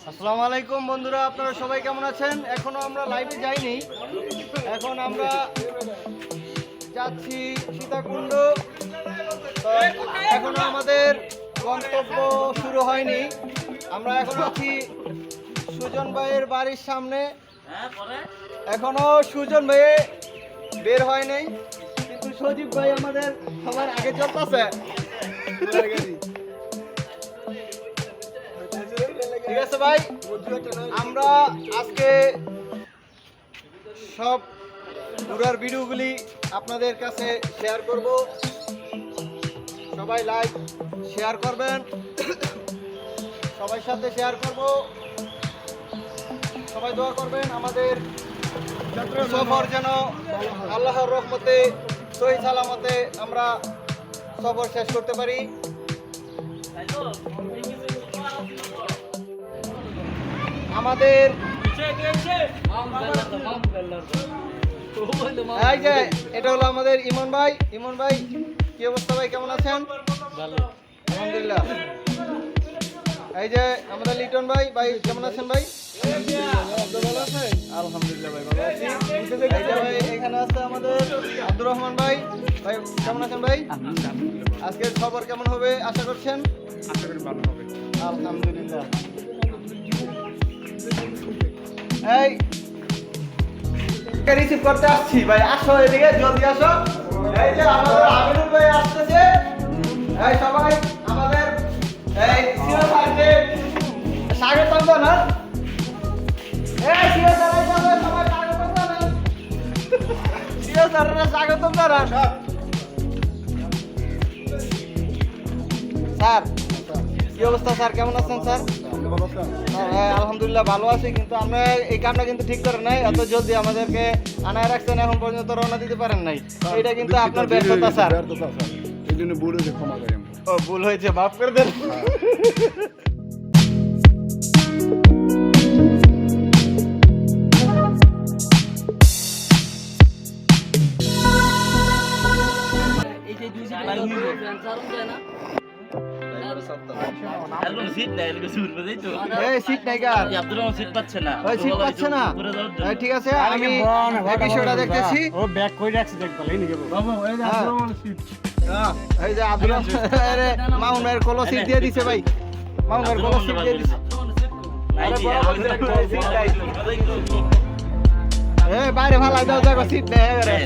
আসসালামু আলাইকুম বন্ধুরা, আপনারা সবাই কেমন আছেন? এখনো আমরা লাইভে যাইনি। এখন আমরা যাচ্ছি সীতাকুণ্ড। তো এখনো আমাদের গন্তব্য শুরু হয়নি। আমরা এখন আছি সুজন ভাইয়ের বাড়ির সামনে। এখনো সুজন ভাই বের হয় নাই, কিন্তু সজীব ভাই আমাদের সবার আগে চলতেছে। ঠিক আছে ভাই, আমরা আজকে সব ঘোরার ভিডিওগুলি আপনাদের কাছে শেয়ার করব। সবাই লাইক শেয়ার করবেন, সবার সাথে শেয়ার করব। সবাই দোয়া করবেন আমাদের সফর যেন আল্লাহর রহমতে সহি সালামতে আমরা সফর শেষ করতে পারি। আমাদের এই যে এটা হলো আমাদের ইমন ভাই। ইমন ভাই, কি অবস্থা ভাই, কেমন আছেন? আলহামদুলিল্লাহ। এই যে আমাদের লিটন ভাই, ভাই কেমন আছেন ভাই? আলহামদুলিল্লাহ ভাই, ভালো আছি। এই যে ভাই এখানে আছে আমাদের আব্দুর রহমান ভাই। ভাই কেমন আছেন ভাই? আজকের খবর কেমন হবে আশা করছেন? আশা করি ভালো হবে। আলহামদুলিল্লাহ। এই রিসিভ করতে আসছি ভাই, আসো এদিকে, জলদি আসো। এই যে আমাদের আমিনুল ভাই আসতেছে। এই সবাই আমাদের এই সিও স্যারকে স্বাগতম জানান। এই সিও স্যার, এই সবাই স্বাগতম জানান। সিও স্যারের স্বাগতম জানান। স্যার কি অবস্থা স্যার, কেমন আছেন স্যার? হ্যাঁ আলহামদুলিল্লাহ ভালো আছি, কিন্তু আমরা এই কামটা কিন্তু ঠিক করেন নাই। এত জলদি আমাদেরকে আনায় রাখছেন, এখন পর্যন্ত রওনা দিতে পারেন নাই। এটা কিন্তু আপনার ব্যর্থতা স্যার। এই জন্য ভুল হয়েছে, ক্ষমা করি। ও ভুল হয়েছে, মাফ করে দেন। ঠিক আছে, আমি বিষয়টা দেখতেছি। এই যে আব্দুল মামুন ভাইয়ের কলো সিট দিয়ে দিছে ভাই, মামুন ভাইয়ের কলো সিট দিয়ে দিছে। বাইরে ভালো দাও, দেখো সিট নেই।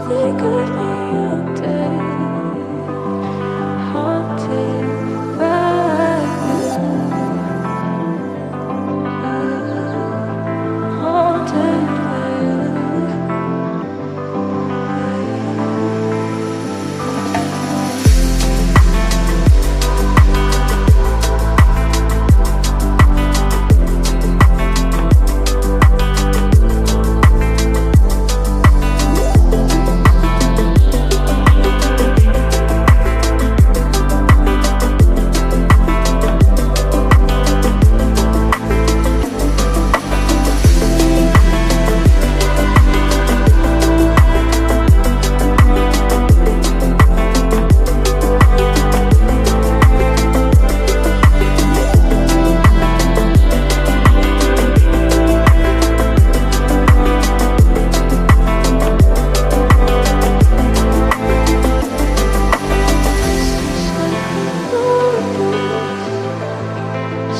Something could be dead, haunted by you, haunted by you.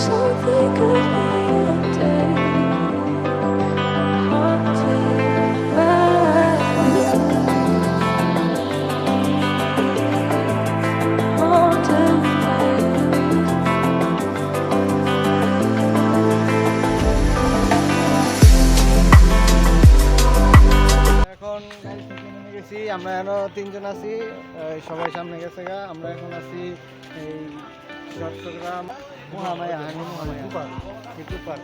Something could be dead, haunted by you, haunted by you. এখন গাড়ি থেকে নেমে গেছি, আমরা আরো 3 জন আছি, সবাই সামনে গেছে গা। আমরা এখন আছি এই চট্টগ্রাম মহামায়া কুপার।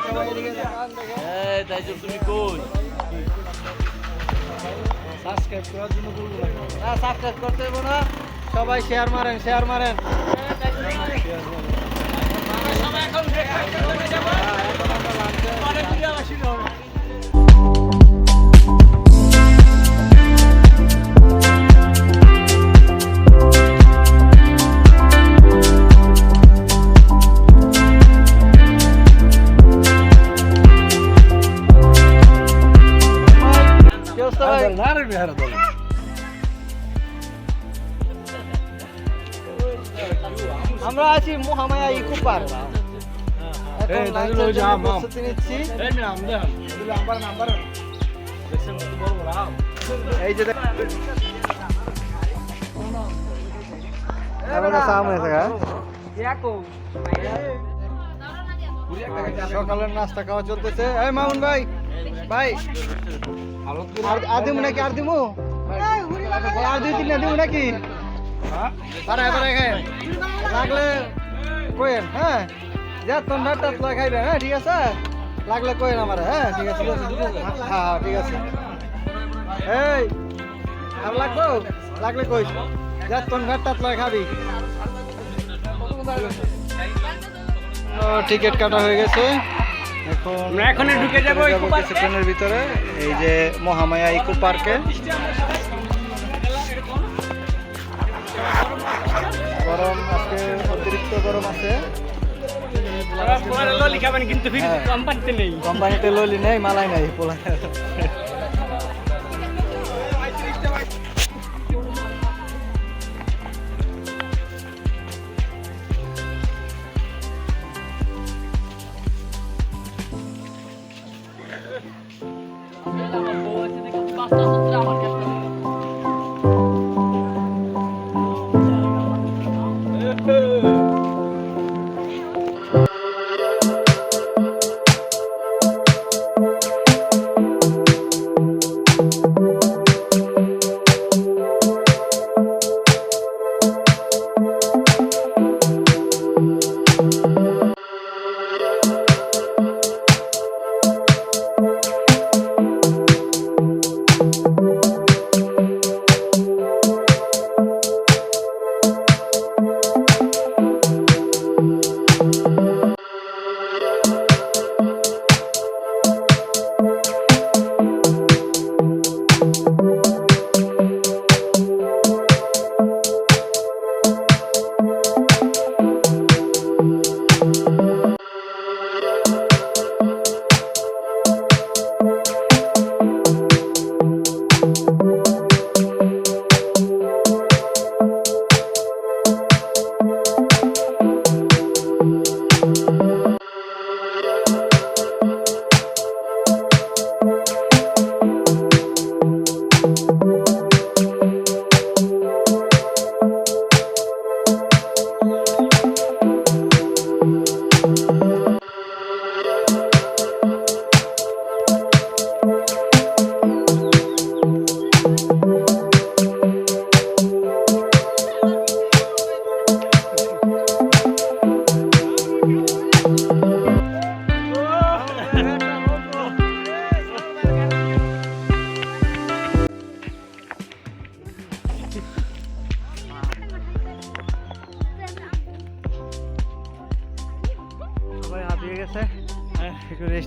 সবাই এদিকে তাকান, দেখেন। তুমি কই সাবস্ক্রাইব করার জন্য বলবো না, সাবস্ক্রাইব করতে হইব না। সবাই শেয়ার মারেন। কি অবস্থা ভাই? আমরা আছি মহামায়া ইকো পার্ক। এখন লাঞ্চের জন্য প্রস্তুতি নিচ্ছি। এই যে সামনে থাকা সকালের নাস্তা খাওয়া চলতেছে। এই মামুন ভাই আর দিমু নাকি? আর দিমু আর 2-3 না দিমু নাকি? পারে খাই লাগলে কইেন। হ্যাঁ যা তোমরা টাতলা খাইবে। হ্যাঁ ঠিক আছে, লাগলে কইেন আমার। হ্যাঁ ঠিক আছে, হ্যাঁ ঠিক আছে। এই আর লাগলে কই যা তোমরা টাতলা খাবি। টিকিট কাটা হয়ে গেছে, এখন ঢুকে যাবো কিছুক্ষণের ভিতরে এই যে মহামায়া ইকো পার্কে। গরম আজকে অতিরিক্ত গরম আছে। কিন্তু কোম্পানিতে নেই, কোম্পানিতে ললি নেই, মালাই নাই পোলা।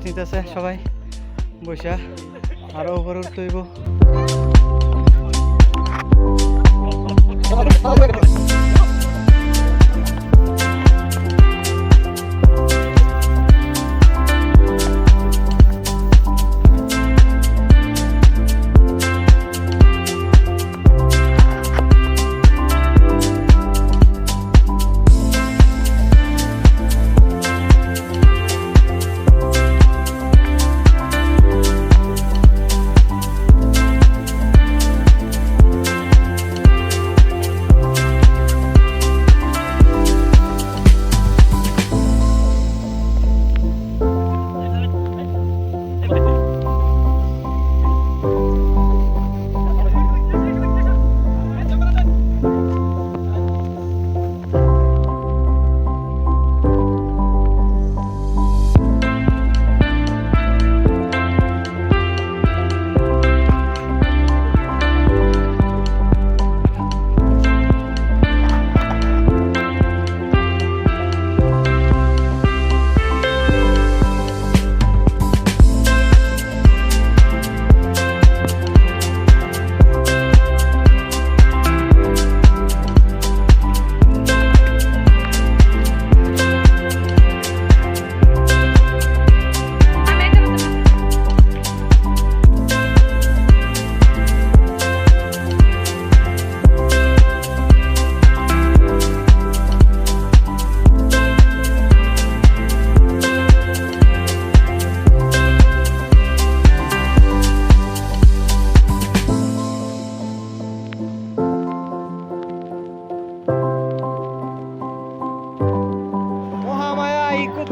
নিতেছে সবাই বসা, আরো উপরে উঠতে হইব।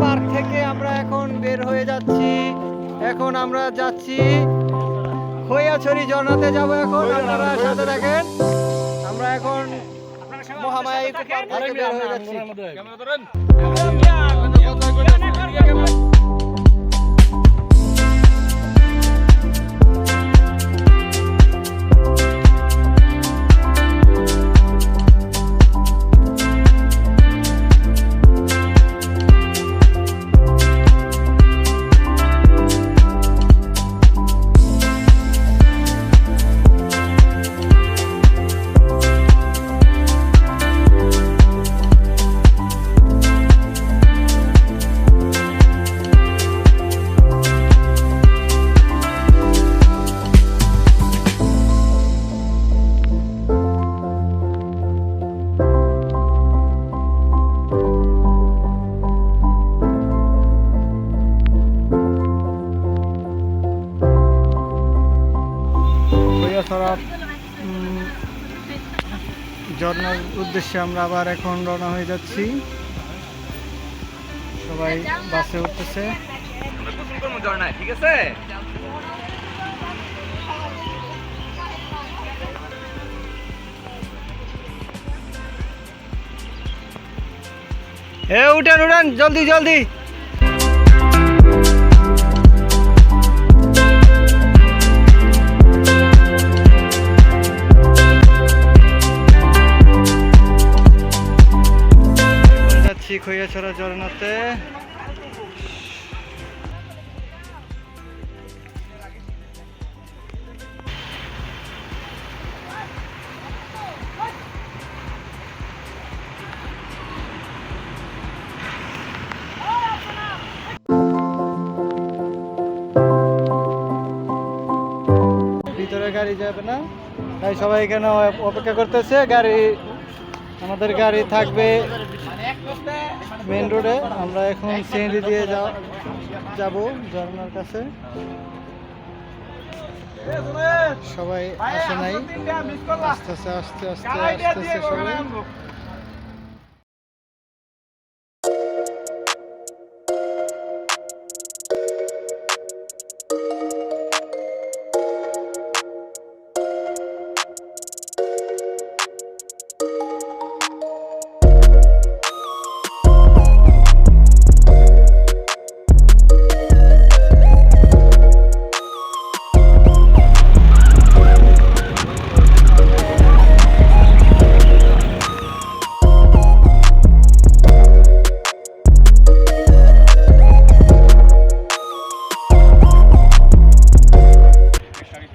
পার্ক থেকে আমরা এখন বের হয়ে যাচ্ছি। এখন আমরা যাচ্ছি খৈয়াছড়ি ঝর্ণাতে যাব। এখন আপনারা সাথে থাকেন। আমরা এখন মহামায়া ইকো পার্ক থেকে বের হয়ে যাচ্ছি। ঝর্ণার উদ্দেশ্যে আমরা আবার এখন রওনা হয়ে যাচ্ছি। সবাই বাসে উঠতেছে। ঠিক আছে, উঠান উঠান, জলদি জলদি। খৈয়াছড়া ঝর্ণাতে ভিতরে গাড়ি যাবে না, তাই সবাই এখানে অপেক্ষা করতেছে। গাড়ি, আমাদের গাড়ি থাকবে মেন রোডে। আমরা এখন সিএনজি দিয়ে যাব ঝর্ণার কাছে। সবাই আসে নাই, আস্তে আস্তে আস্তে আস্তে আসতেছে সবাই।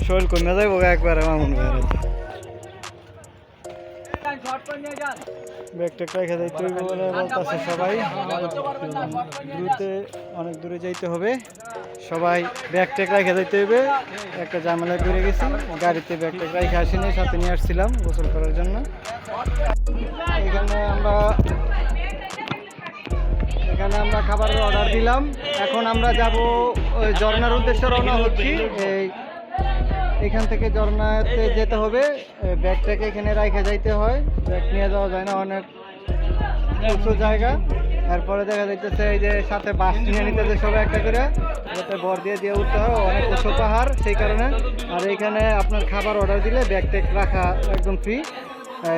শরীর কমে যাইব একবারে মামুন ভাইয়ের ব্যাগ ট্যাগ রেখে যাইতে হইব বলে বলতেছে সবাই। অনেক দূরে যাইতে হবে, সবাই ব্যাগ ট্যাগ রেখে যাইতে হইবে। একটা ঝামেলায় পড়ে গেছি, গাড়িতে ব্যাগ ট্যাগ রেখে আসিনি, সাথে নিয়ে আসছিলাম গোসল করার জন্য। এখানে আমরা খাবারের অর্ডার দিলাম। এখন আমরা যাব ওই ঝর্ণার উদ্দেশ্যে রওনা হচ্ছি। এখান থেকে ঝর্ণাতে যেতে হবে, ব্যাগটাকে এখানে রাখা যাইতে হয়, ব্যাগ নিয়ে যাওয়া যায় না, অনেক উঁচু জায়গা। এরপরে দেখা যাইতেছে এই যে সাথে বাস নিয়ে নিতেছে সবাই একটা করে, যাতে ভর দিয়ে দিয়ে উঠতে হয়, অনেক উঁচু পাহাড় সেই কারণে। আর এইখানে আপনার খাবার অর্ডার দিলে ব্যাগ ট্যাগ রাখা একদম ফ্রি।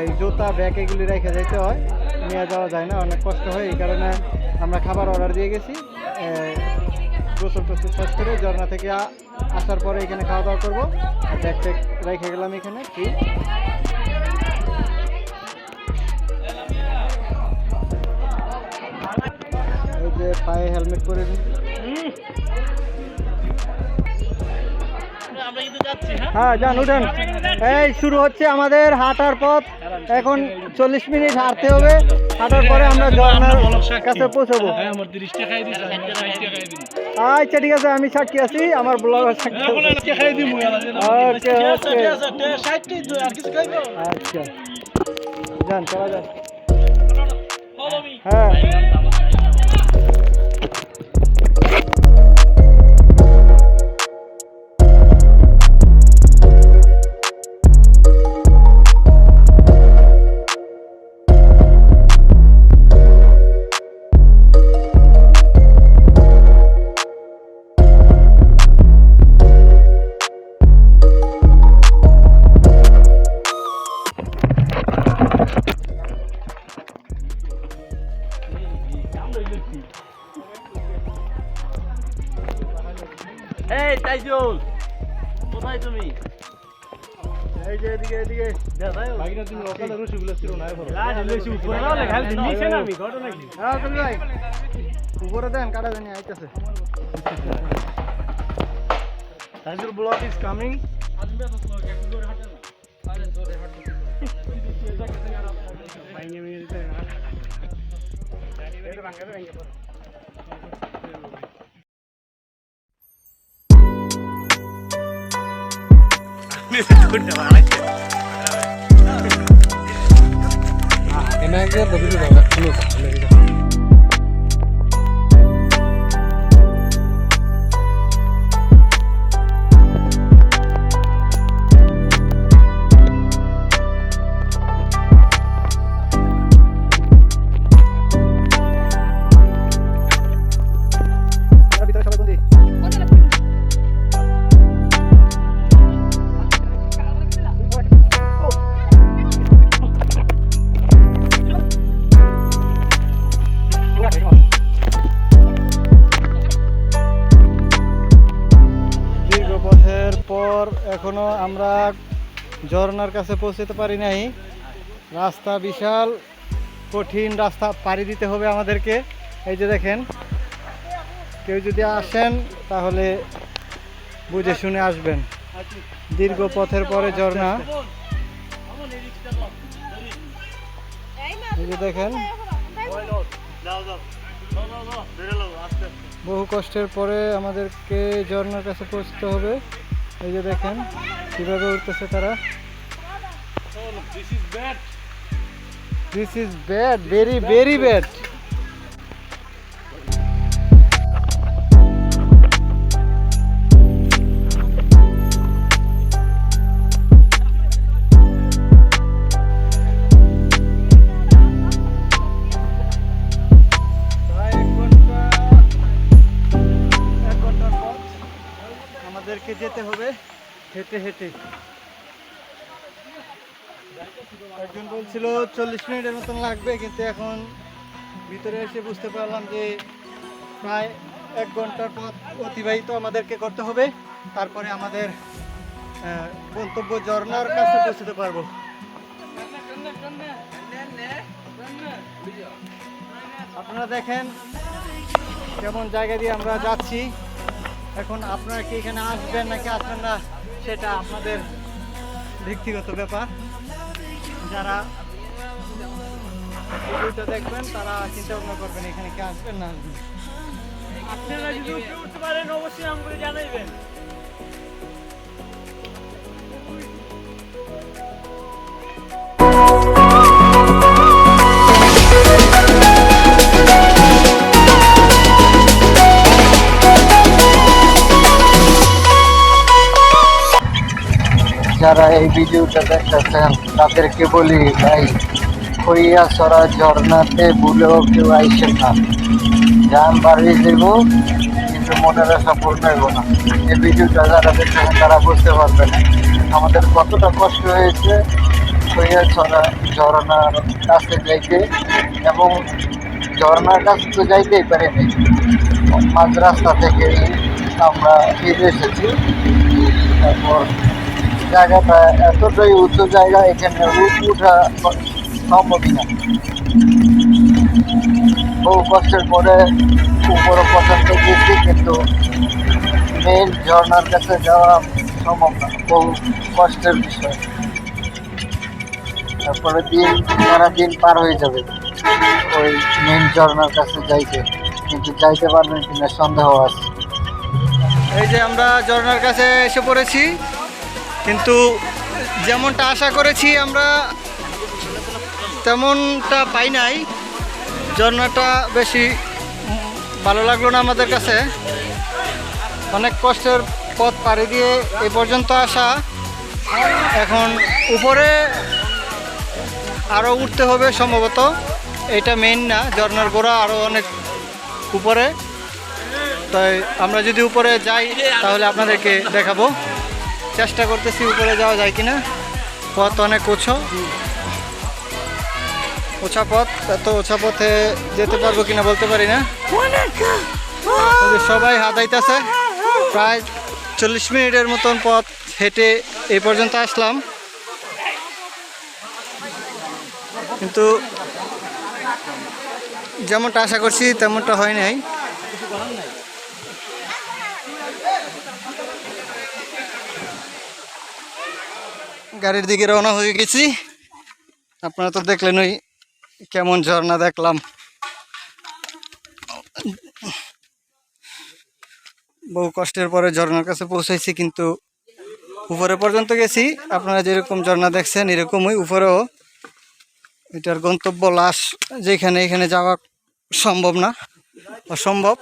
এই জুতা ব্যাগ এগুলি রেখে যাইতে হয়, নিয়ে যাওয়া যায় না, অনেক কষ্ট হয়। এই কারণে আমরা খাবার অর্ডার দিয়ে গেছি। গোসল টোসল শেষ করে ঝর্ণা থেকে আসার পরে এখানে খাওয়া দাওয়া করবো। ব্যাগ ট্যাগ রেখে গেলাম এখানে ফ্রি। এই যে পায়ে হেলমেট পরে হ্যাঁ যান উঠেন। এই শুরু হচ্ছে আমাদের হাঁটার পথ। এখন 40 মিনিট হাঁটতে হবে, হাঁটার পরে আমরা ঝর্ণার কাছে পৌঁছাবো। আচ্ছা ঠিক আছে, আমি সাক্ষী আছি, আমার ব্লগার সাক্ষী। ওকে ওকে আচ্ছা যান, চলা যান। হ্যাঁ এই তাইজুল, কোথায় তুমি? এই যে এদিকে এদিকে উপরে দেন, কাটা জানি আইতেছে। Taijul blog is coming. দীর্ঘ পথের পর এখনো আমরা ঝর্ণার কাছে পৌঁছতে পারি নাই। রাস্তা বিশাল কঠিন, রাস্তা পাড়ি দিতে হবে আমাদেরকে। এই যে দেখেন, কেউ যদি আসেন তাহলে বুঝে শুনে আসবেন। দীর্ঘ পথের পরে ঝর্ণা, এই যে দেখেন, বহু কষ্টের পরে আমাদেরকে ঝর্ণার কাছে পৌঁছতে হবে। এই যে দেখেন কিভাবে উঠতেছে তারা। This is bad, very very bad. আমাদেরকে যেতে হবে হেঁটে হেঁটে। একজন বলছিল 40 মিনিটের মতন লাগবে, কিন্তু এখন ভিতরে এসে বুঝতে পারলাম যে প্রায় 1 ঘন্টার পথ অতিবাহিত আমাদেরকে করতে হবে। তারপরে আমাদের গন্তব্য ঝর্ণার কাছে পৌঁছতে পারবো। আপনারা দেখেন কেমন জায়গা দিয়ে আমরা যাচ্ছি। এখন আপনারা কি এখানে আসবেন নাকি আসবেন না সেটা আপনাদের ব্যক্তিগত ব্যাপার। যারা ভিডিওটা দেখবেন তারা চিন্তা ভাবনা করবেন এখানে কি আসবেন না আসবেন। আপনারা যদি উঠতে পারেন অবশ্যই আমাকে জানাইবেন। যারা এই ভিডিওটা দেখতেছেন তাদেরকে বলি, ভাই খইয়াছড়া ঝর্ণাতে ভুলেও কেউ আইসেন না, যান বাড়ি দেব কিন্তু মনের আশা পূর্ণ হইব না। এই ভিডিওটা যারা দেখতেছেন তারা বুঝতে পারবেন আমাদের কতটা কষ্ট হয়েছে খইয়াছড়া ঝর্ণার কাছে যাইতে, এবং ঝর্ণার কাছে তো যাইতেই পারিনি, মাঝ রাস্তা থেকে আমরা ফিরে এসেছি। তারপর জায়গাটা এতটাই উঁচু জায়গা, এখানে উঠা সম্ভবই না। বহু কষ্টের পরে উপরে পর্যন্ত গেছি, কিন্তু মেন ঝর্ণার কাছে যাওয়া সম্ভব না, বহু কষ্টের বিষয়। তারপরে সারাদিন পার হয়ে যাবে ওই মেন ঝর্ণার কাছে যাইতে, কিন্তু যাইতে পারবেন কিনা সন্দেহ আছে। এই যে আমরা ঝর্ণার কাছে এসে পড়েছি, কিন্তু যেমনটা আশা করেছি আমরা তেমনটা পাই নাই। ঝর্ণাটা বেশি ভালো লাগলো না আমাদের কাছে। অনেক কষ্টের পথ পাড়ি দিয়ে এ পর্যন্ত আসা, এখন উপরে আরও উঠতে হবে সম্ভবত। এটা মেইন না, ঝর্ণার গোড়া আরও অনেক উপরে। তাই আমরা যদি উপরে যাই তাহলে আপনাদেরকে দেখাবো। চেষ্টা করতেছি উপরে যাওয়া যায় কিনা। পথ অনেক উঁচা পথ, এত উঁচা পথে যেতে পারবো কিনা বলতে পারি না। সবাই হাতাইতেছে, প্রায় 40 মিনিটের মতন পথ হেঁটে এই পর্যন্ত আসলাম, কিন্তু যেমনটা আশা করছি তেমনটা হয় নাই। গাড়ির দিকে রওনা হয়ে গেছি। আপনারা তো দেখলেন ওই কেমন ঝর্ণা দেখলাম। বহু কষ্টের পরে ঝর্ণার কাছে পৌঁছাইছি, কিন্তু উপরে পর্যন্ত গেছি। আপনারা যেরকম ঝর্ণা দেখছেন এরকমই উপরেও। এটার গন্তব্য লাশ যেখানে, এখানে যাওয়া সম্ভব না, অসম্ভব,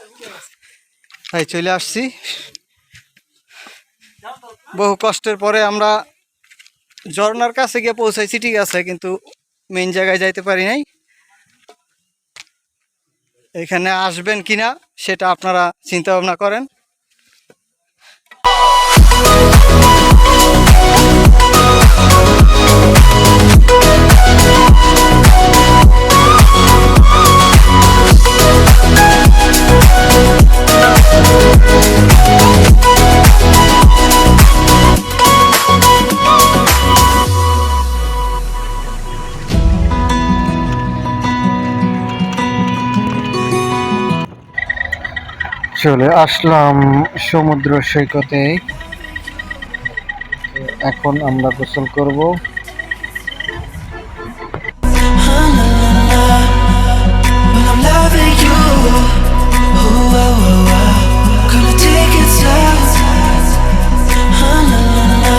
তাই চলে আসছি। বহু কষ্টের পরে আমরা ঝর্ণার কাছে গিয়ে পৌঁছাইছি, ঠিক আছে, কিন্তু মেইন জায়গায় যাইতে পারি নাই। এখানে আসবেন কিনা সেটা আপনারা চিন্তা ভাবনা করেন। চলে আসলাম সমুদ্র সৈকতে। এখন আমরা গোসল করব। I'm loving you. Ooh, oh, oh, oh. Gonna take it slow. La, la, la.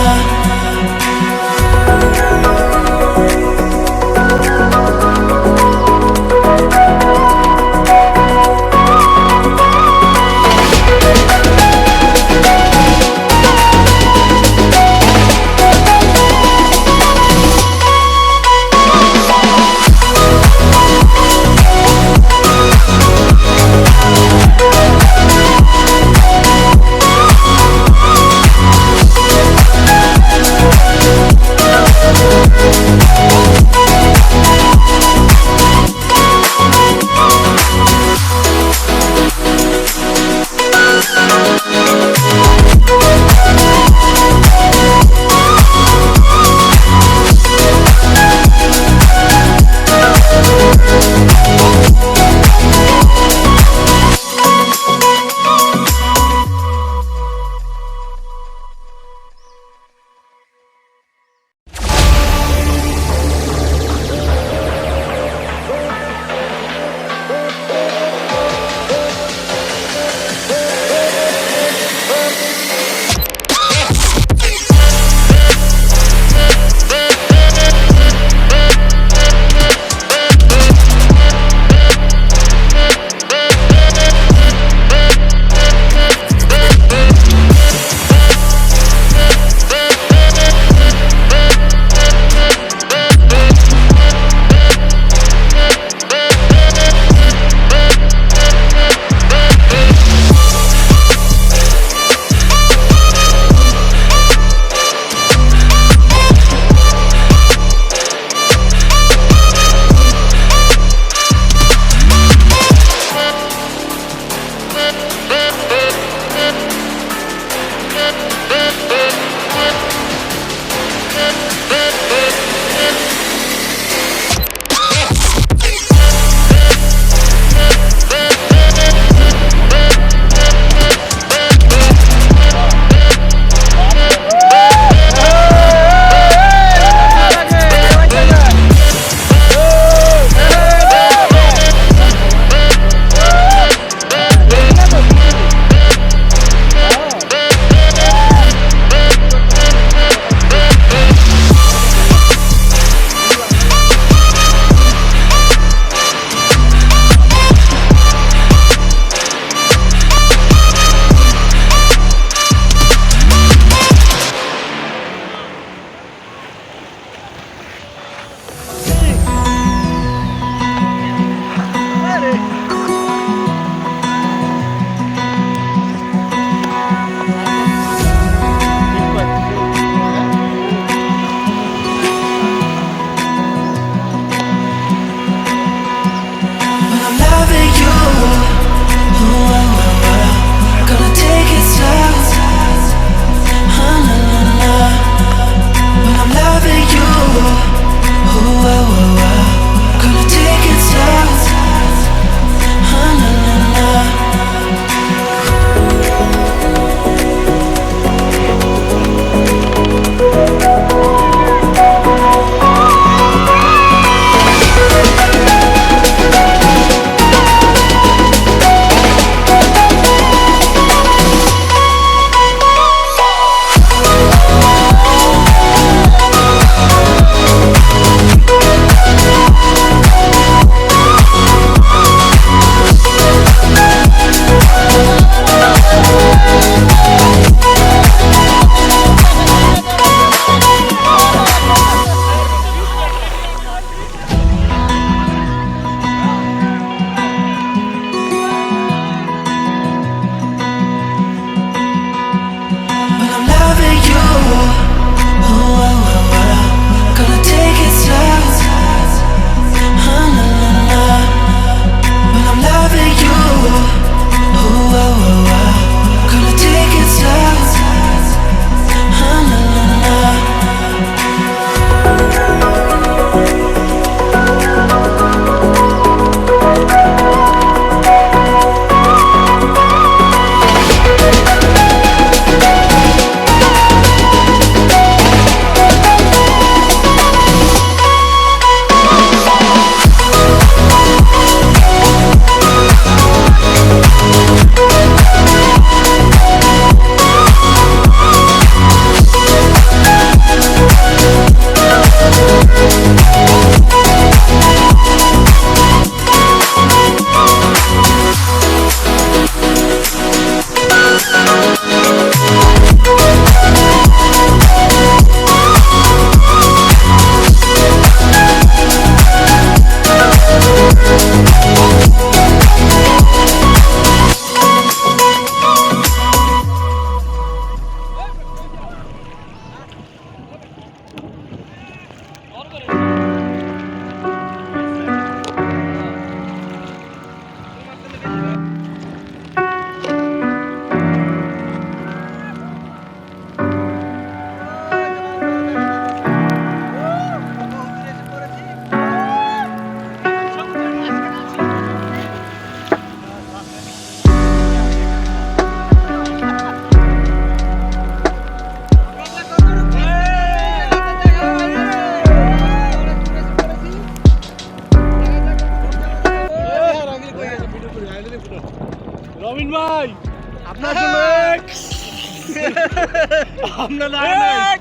আমরা নাই নাই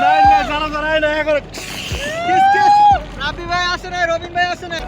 নাই না জানা জানাই না এখন রাবি ভাই আসে না, রবিন ভাই আসে না।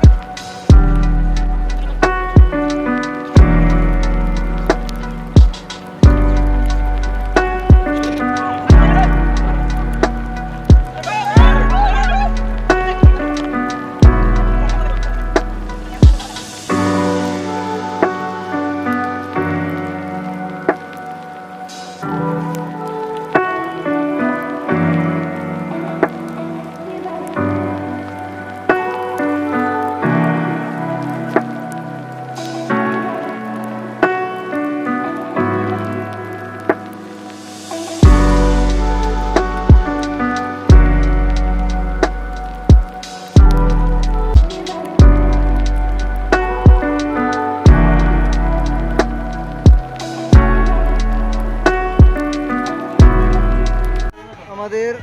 আমাদের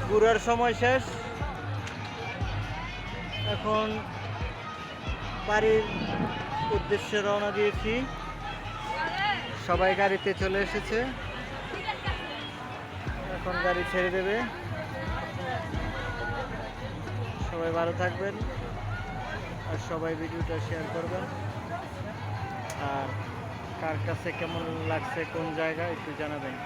ঘোরার সময় শেষ, এখন বাড়ির উদ্দেশ্যে রওনা দিয়েছি। সবাই গাড়িতে চলে এসেছে, এখন গাড়ি ছেড়ে দেবে। সবাই ভালো থাকবেন আর সবাই ভিডিওটা শেয়ার করবেন। আর কার কাছে কেমন লাগছে, কোন জায়গা একটু জানাবেন।